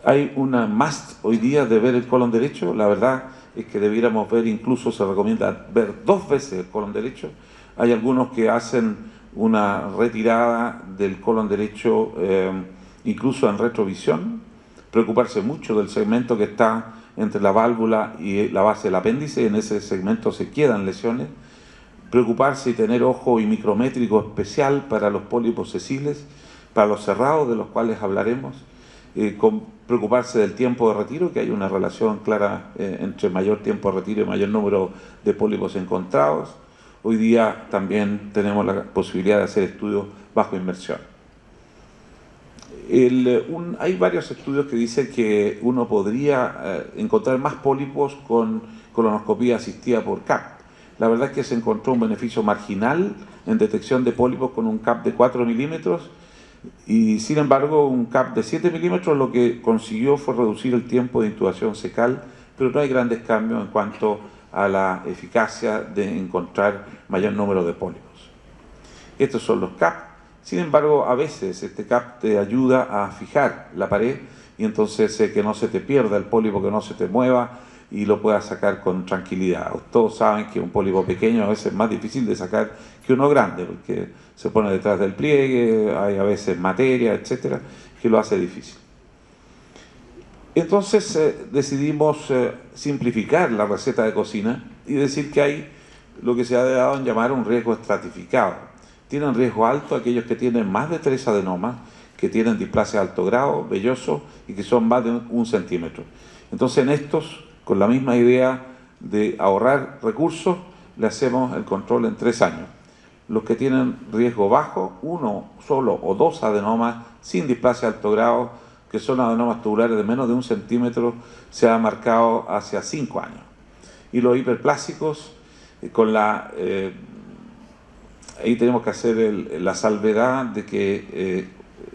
Hay una más hoy día de ver el colon derecho. La verdad es que debiéramos ver, incluso se recomienda ver 2 veces el colon derecho. Hay algunos que hacen una retirada del colon derecho incluso en retrovisión, preocuparse mucho del segmento que está entre la válvula y la base del apéndice. En ese segmento se quedan lesiones. Preocuparse y tener ojo y micrométrico especial para los pólipos sesiles, para los cerrados, de los cuales hablaremos. Preocuparse del tiempo de retiro, que hay una relación clara entre mayor tiempo de retiro y mayor número de pólipos encontrados. Hoy día también tenemos la posibilidad de hacer estudios bajo inmersión. Hay varios estudios que dicen que uno podría encontrar más pólipos con colonoscopía asistida por CAP. La verdad es que se encontró un beneficio marginal en detección de pólipos con un CAP de 4 milímetros, y sin embargo un CAP de 7 milímetros lo que consiguió fue reducir el tiempo de intubación secal, pero no hay grandes cambios en cuanto a la eficacia de encontrar mayor número de pólipos. Estos son los CAP. Sin embargo, a veces este CAP te ayuda a fijar la pared y entonces que no se te pierda el pólipo, que no se te mueva y lo puedas sacar con tranquilidad. Todos saben que un pólipo pequeño a veces es más difícil de sacar que uno grande, porque se pone detrás del pliegue, hay a veces materia, etcétera, que lo hace difícil. Entonces decidimos simplificar la receta de cocina y decir que hay lo que se ha dado en llamar un riesgo estratificado. Tienen riesgo alto aquellos que tienen más de 3 adenomas, que tienen displasia de alto grado, vellosos y que son más de 1 centímetro. Entonces en estos, con la misma idea de ahorrar recursos, le hacemos el control en 3 años. Los que tienen riesgo bajo, 1 solo o 2 adenomas sin displasia de alto grado, que son adenomas tubulares de menos de 1 centímetro, se ha marcado hacia 5 años. Y los hiperplásicos, ahí tenemos que hacer la salvedad de que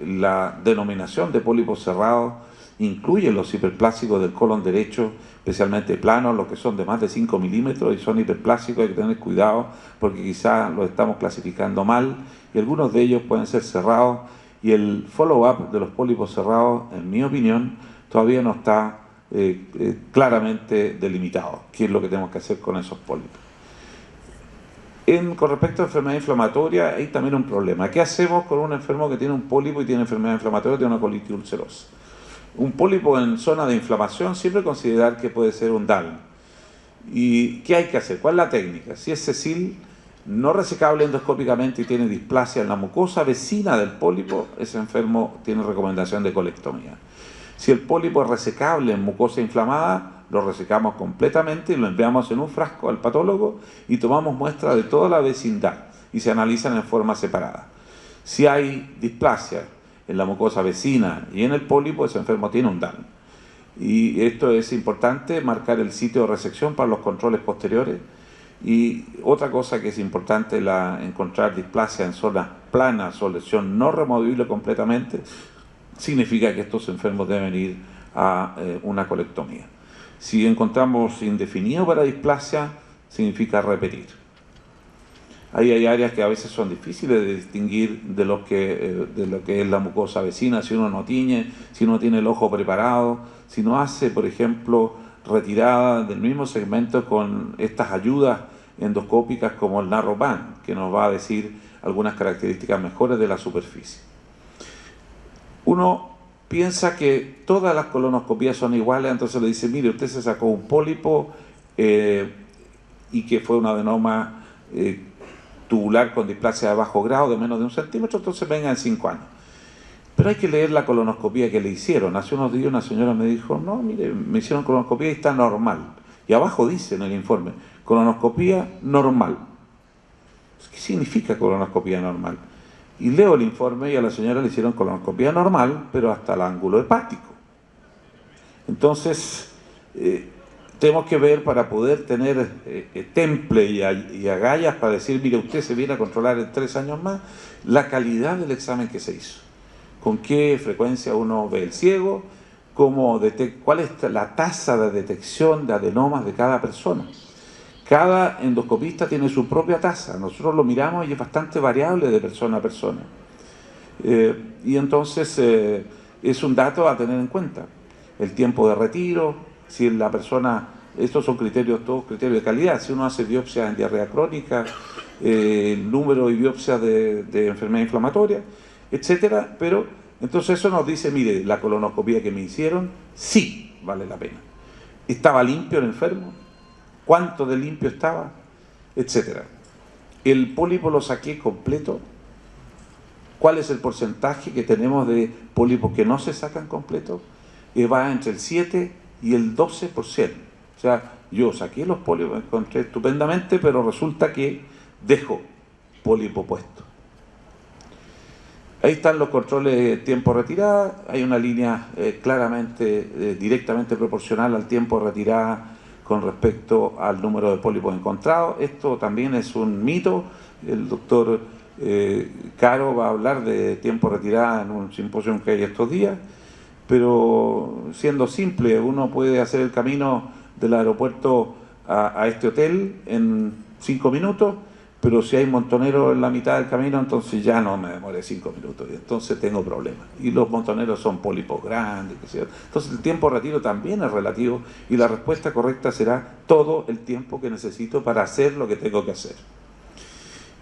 la denominación de pólipos cerrados incluye los hiperplásicos del colon derecho, especialmente planos, los que son de más de 5 milímetros y son hiperplásicos. Hay que tener cuidado porque quizás los estamos clasificando mal y algunos de ellos pueden ser cerrados, y el follow-up de los pólipos cerrados, en mi opinión, todavía no está claramente delimitado. ¿Qué es lo que tenemos que hacer con esos pólipos? Con respecto a enfermedad inflamatoria, hay también un problema. ¿Qué hacemos con un enfermo que tiene un pólipo y tiene enfermedad inflamatoria, tiene una colitis ulcerosa? Un pólipo en zona de inflamación, siempre considerar que puede ser un DALM. ¿Y qué hay que hacer? ¿Cuál es la técnica? Si es sesil, no resecable endoscópicamente y tiene displasia en la mucosa vecina del pólipo, ese enfermo tiene recomendación de colectomía. Si el pólipo es resecable en mucosa inflamada, lo resecamos completamente y lo enviamos en un frasco al patólogo y tomamos muestra de toda la vecindad y se analizan en forma separada. Si hay displasia en la mucosa vecina y en el pólipo, ese enfermo tiene un DALM. Y esto es importante, marcar el sitio de resección para los controles posteriores. Y otra cosa que es importante, encontrar displasia en zonas planas o lesión no removible completamente, significa que estos enfermos deben ir a una colectomía. Si encontramos indefinido para displasia, significa repetir. Ahí hay áreas que a veces son difíciles de distinguir de lo que es la mucosa vecina, si uno no tiñe, si uno tiene el ojo preparado, si no hace, por ejemplo, retirada del mismo segmento con estas ayudas endoscópicas como el narrowband, que nos va a decir algunas características mejores de la superficie. Uno piensa que todas las colonoscopías son iguales, entonces le dice, mire, usted se sacó un pólipo y que fue un adenoma tubular con displasia de bajo grado de menos de 1 centímetro, entonces venga en 5 años. Pero hay que leer la colonoscopía que le hicieron. Hace unos días una señora me dijo, no, mire, me hicieron colonoscopía y está normal. Y abajo dice en el informe, colonoscopía normal. ¿Qué significa colonoscopía normal? Y leo el informe y a la señora le hicieron colonoscopía normal, pero hasta el ángulo hepático. Entonces, tenemos que ver para poder tener temple y agallas para decir, mire, usted se viene a controlar en 3 años más, la calidad del examen que se hizo. Con qué frecuencia uno ve el ciego, cuál es la tasa de detección de adenomas de cada persona. Cada endoscopista tiene su propia tasa, nosotros lo miramos y es bastante variable de persona a persona. Y entonces es un dato a tener en cuenta. el tiempo de retiro, si la persona, estos son criterios, todos criterios de calidad, si uno hace biopsia en diarrea crónica, el número de biopsias de enfermedad inflamatoria, etcétera, pero entonces eso nos dice, mire, la colonoscopia que me hicieron, sí vale la pena. ¿Estaba limpio el enfermo? ¿Cuánto de limpio estaba? Etcétera. ¿El pólipo lo saqué completo? ¿Cuál es el porcentaje que tenemos de pólipos que no se sacan completo? Va entre el 7 y el 12%. O sea, yo saqué los pólipos, me encontré estupendamente, pero resulta que dejo pólipo puesto. Ahí están los controles de tiempo retirada. Hay una línea claramente, directamente proporcional al tiempo retirada con respecto al número de pólipos encontrados. Esto también es un mito. El doctor Caro va a hablar de tiempo retirada en un simposio que hay estos días, pero siendo simple, uno puede hacer el camino del aeropuerto a este hotel en 5 minutos, pero si hay montoneros en la mitad del camino, entonces ya no me demoré 5 minutos, y entonces tengo problemas. Y los montoneros son pólipos grandes, entonces el tiempo de retiro también es relativo, y la respuesta correcta será todo el tiempo que necesito para hacer lo que tengo que hacer.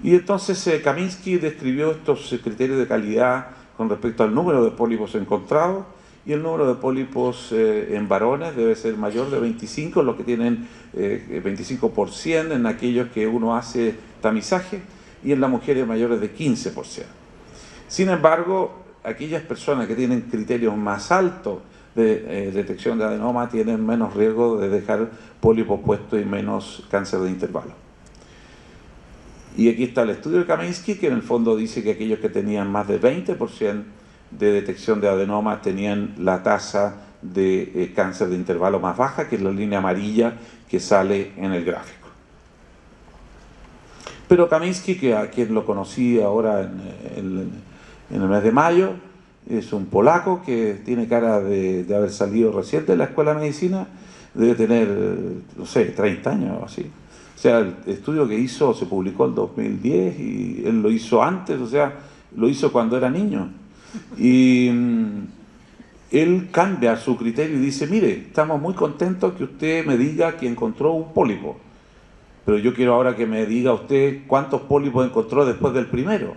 Y entonces Kaminsky describió estos criterios de calidad con respecto al número de pólipos encontrados, y el número de pólipos en varones debe ser mayor de 25, los que tienen 25% en aquellos que uno hace tamizaje, y en las mujeres mayores de 15%. Sin embargo, aquellas personas que tienen criterios más altos de detección de adenoma tienen menos riesgo de dejar pólipos puestos y menos cáncer de intervalo. Y aquí está el estudio de Kaminsky, que en el fondo dice que aquellos que tenían más de 20% de detección de adenoma tenían la tasa de cáncer de intervalo más baja, que es la línea amarilla que sale en el gráfico. Pero Kaminsky, que a quien lo conocí ahora en el mes de mayo, es un polaco que tiene cara de haber salido recién de la escuela de medicina, debe tener, no sé, 30 años o así. O sea, el estudio que hizo se publicó en 2010 y él lo hizo antes, o sea, lo hizo cuando era niño. Y él cambia su criterio y dice, mire, estamos muy contentos que usted me diga que encontró un pólipo, pero yo quiero ahora que me diga usted cuántos pólipos encontró después del primero,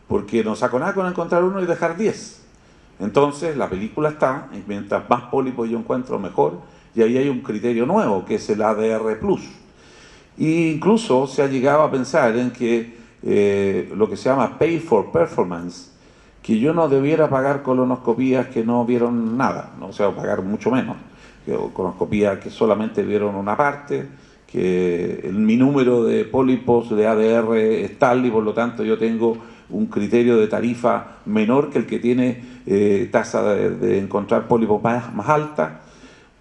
porque no saco nada con encontrar uno y dejar 10. Entonces la película está, mientras más pólipos yo encuentro mejor, y ahí hay un criterio nuevo que es el ADR+. E incluso se ha llegado a pensar en que lo que se llama pay for performance, que yo no debiera pagar colonoscopías que no vieron nada, ¿no? O sea, pagar mucho menos, colonoscopías que solamente vieron una parte, que mi número de pólipos de ADR es tal y por lo tanto yo tengo un criterio de tarifa menor que el que tiene tasa de encontrar pólipos más alta,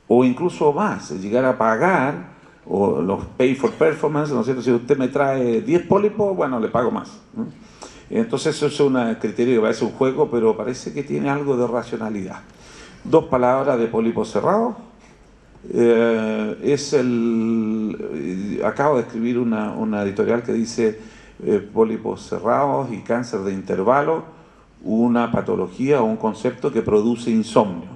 o incluso más, llegar a pagar o los pay for performance, ¿no es cierto? Si usted me trae 10 pólipos, bueno, le pago más, ¿no? Entonces eso es un criterio que parece un juego, pero parece que tiene algo de racionalidad. 2 palabras de pólipos cerrados. Acabo de escribir una editorial que dice pólipos cerrados y cáncer de intervalo, una patología o un concepto que produce insomnio.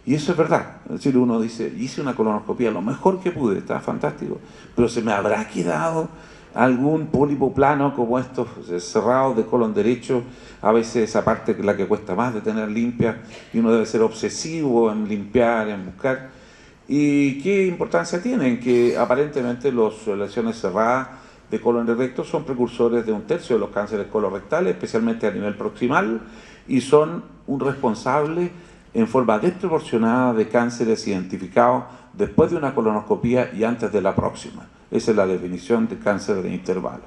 Y eso es verdad. Es decir, uno dice, hice una colonoscopia lo mejor que pude, está fantástico, pero se me habrá quedado algún pólipo plano como estos cerrados de colon derecho, a veces esa parte que es la que cuesta más de tener limpia, y uno debe ser obsesivo en limpiar, en buscar. ¿Y qué importancia tienen? Que aparentemente las lesiones cerradas de colon y recto son precursores de 1/3 de los cánceres colorectales, especialmente a nivel proximal, y son un responsable en forma desproporcionada de cánceres identificados después de una colonoscopia y antes de la próxima. Esa es la definición de cáncer de intervalo.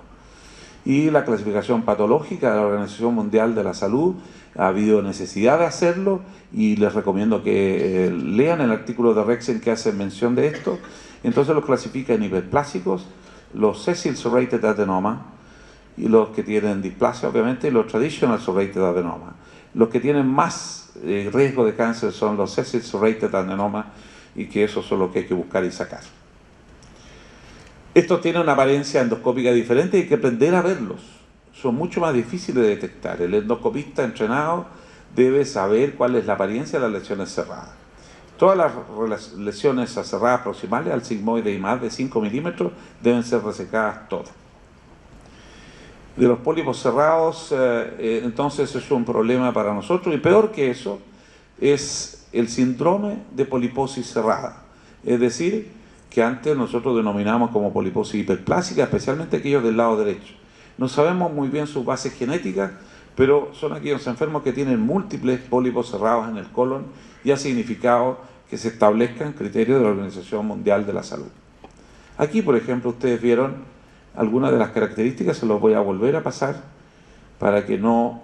Y la clasificación patológica de la Organización Mundial de la Salud, ha habido necesidad de hacerlo, y les recomiendo que lean el artículo de Rexen que hace mención de esto. Entonces los clasifica en hiperplásicos, los Cecil Serrated Adenoma, y los que tienen displasia, obviamente, y los Traditional Serrated Adenoma. Los que tienen más riesgo de cáncer son los Cecil Serrated Adenoma, y que esos son los que hay que buscar y sacar. Estos tienen una apariencia endoscópica diferente y hay que aprender a verlos. Son mucho más difíciles de detectar. El endoscopista entrenado debe saber cuál es la apariencia de las lesiones cerradas. Todas las lesiones aserradas proximales al sigmoide y más de 5 milímetros deben ser resecadas todas. De los pólipos cerrados, entonces es un problema para nosotros, y peor que eso es el síndrome de poliposis cerrada. Es decir, que antes nosotros denominamos como poliposis hiperplásica, especialmente aquellos del lado derecho. No sabemos muy bien sus bases genéticas, pero son aquellos enfermos que tienen múltiples pólipos cerrados en el colon, y ha significado que se establezcan criterios de la Organización Mundial de la Salud. Aquí, por ejemplo, ustedes vieron algunas de las características, se los voy a volver a pasar para que no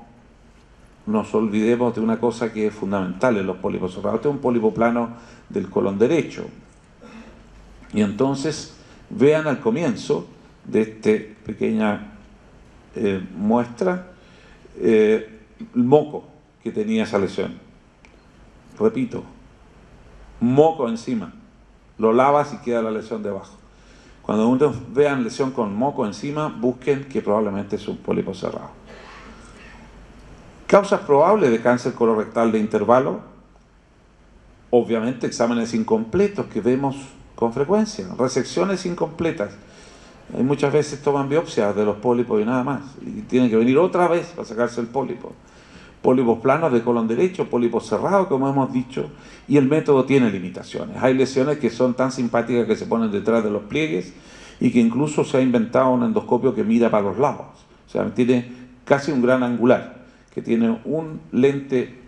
nos olvidemos de una cosa que es fundamental en los pólipos cerrados. Este es un pólipo plano del colon derecho. Y entonces vean al comienzo de esta pequeña muestra el moco que tenía esa lesión. Repito, moco encima. Lo lavas y queda la lesión debajo. Cuando uno vean lesión con moco encima, busquen que probablemente es un pólipo cerrado. Causas probables de cáncer colorectal de intervalo. Obviamente exámenes incompletos que vemos con frecuencia, resecciones incompletas. Muchas veces toman biopsias de los pólipos y nada más, y tienen que venir otra vez para sacarse el pólipo. Pólipos planos de colon derecho, pólipos cerrados, como hemos dicho, y el método tiene limitaciones. Hay lesiones que son tan simpáticas que se ponen detrás de los pliegues, y que incluso se ha inventado un endoscopio que mira para los lados. O sea, tiene casi un gran angular, que tiene un lente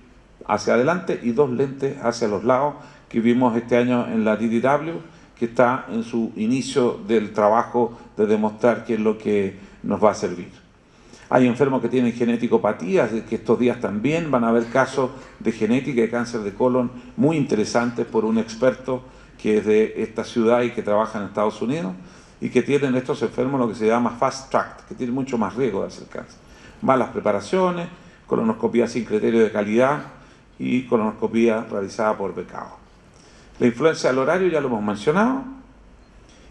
hacia adelante y dos lentes hacia los lados, que vimos este año en la DDW, que está en su inicio del trabajo de demostrar qué es lo que nos va a servir. Hay enfermos que tienen geneticopatías, que estos días también van a haber casos de genética de cáncer de colon muy interesantes por un experto que es de esta ciudad y que trabaja en Estados Unidos, y que tienen estos enfermos lo que se llama fast track, que tienen mucho más riesgo de hacer cáncer. Malas preparaciones, colonoscopía sin criterio de calidad y colonoscopía realizada por becado. La influencia del horario ya lo hemos mencionado.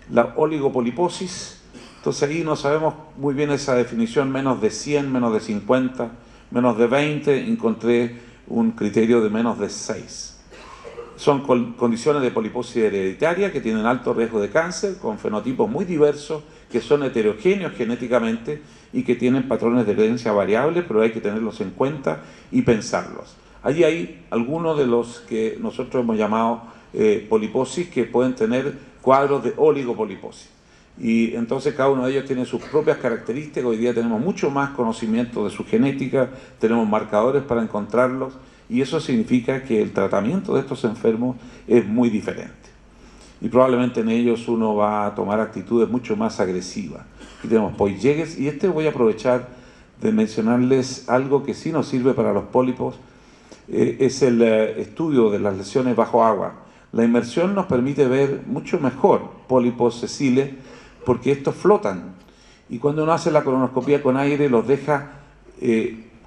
La oligopoliposis. Entonces ahí no sabemos muy bien esa definición, menos de 100, menos de 50, menos de 20, encontré un criterio de menos de 6. Son condiciones de poliposis hereditaria que tienen alto riesgo de cáncer, con fenotipos muy diversos, que son heterogéneos genéticamente y que tienen patrones de herencia variables, pero hay que tenerlos en cuenta y pensarlos. Allí hay algunos de los que nosotros hemos llamado poliposis, que pueden tener cuadros de oligopoliposis. Y entonces cada uno de ellos tiene sus propias características. Hoy día tenemos mucho más conocimiento de su genética, tenemos marcadores para encontrarlos, y eso significa que el tratamiento de estos enfermos es muy diferente. Y probablemente en ellos uno va a tomar actitudes mucho más agresivas. Aquí tenemos Poijegues, y voy a aprovechar de mencionarles algo que sí nos sirve para los pólipos, es el estudio de las lesiones bajo agua. La inmersión nos permite ver mucho mejor pólipos sesiles, porque estos flotan, y cuando uno hace la colonoscopía con aire los deja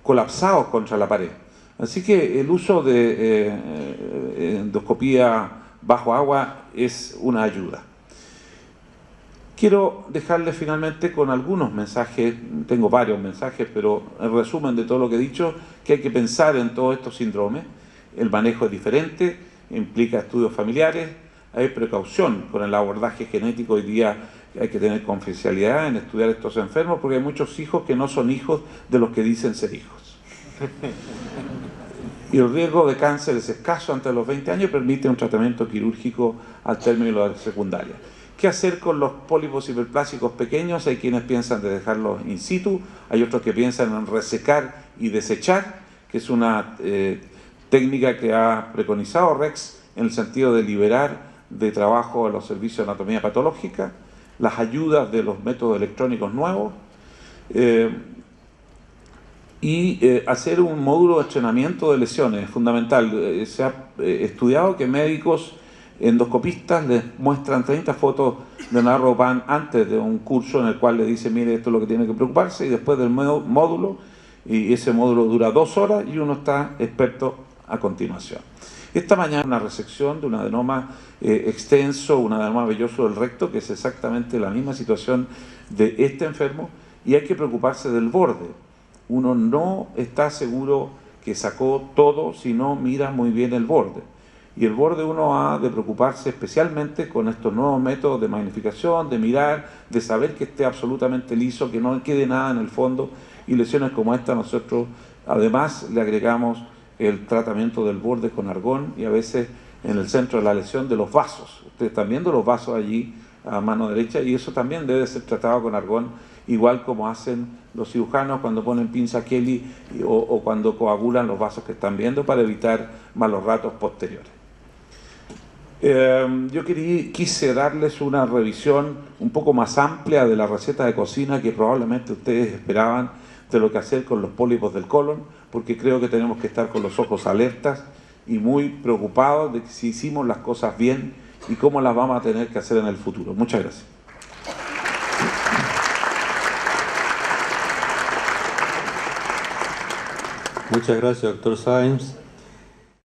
colapsados contra la pared. Así que el uso de endoscopía bajo agua es una ayuda. Quiero dejarles finalmente con algunos mensajes, tengo varios mensajes, pero en resumen de todo lo que he dicho, que hay que pensar en todos estos síndromes. El manejo es diferente, implica estudios familiares, hay precaución con el abordaje genético. Hoy día hay que tener confidencialidad en estudiar estos enfermos, porque hay muchos hijos que no son hijos de los que dicen ser hijos. Y el riesgo de cáncer es escaso antes de los 20 años y permite un tratamiento quirúrgico al término de la secundaria. ¿Qué hacer con los pólipos hiperplásicos pequeños? Hay quienes piensan de dejarlos in situ, hay otros que piensan en resecar y desechar, que es una técnica que ha preconizado Rex en el sentido de liberar de trabajo a los servicios de anatomía patológica, las ayudas de los métodos electrónicos nuevos, y hacer un módulo de entrenamiento de lesiones es fundamental. Se ha estudiado que médicos endoscopistas les muestran 30 fotos de narrowband antes de un curso en el cual le dicen, mire, esto es lo que tiene que preocuparse, y después del módulo, y ese módulo dura 2 horas y uno está experto a continuación. Esta mañana una resección de un adenoma extenso, un adenoma velloso del recto, que es exactamente la misma situación de este enfermo, y hay que preocuparse del borde. Uno no está seguro que sacó todo si no mira muy bien el borde. Y el borde uno ha de preocuparse especialmente con estos nuevos métodos de magnificación, de mirar, de saber que esté absolutamente liso, que no quede nada en el fondo. Y lesiones como esta nosotros además le agregamos el tratamiento del borde con argón y a veces en el centro de la lesión de los vasos. Ustedes están viendo los vasos allí a mano derecha y eso también debe ser tratado con argón, igual como hacen los cirujanos cuando ponen pinza Kelly o cuando coagulan los vasos que están viendo para evitar malos ratos posteriores. Yo quise darles una revisión un poco más amplia de la receta de cocina que probablemente ustedes esperaban de lo que hacer con los pólipos del colon, porque creo que tenemos que estar con los ojos alertas y muy preocupados de que si hicimos las cosas bien y cómo las vamos a tener que hacer en el futuro. Muchas gracias. Muchas gracias, doctor Sáenz.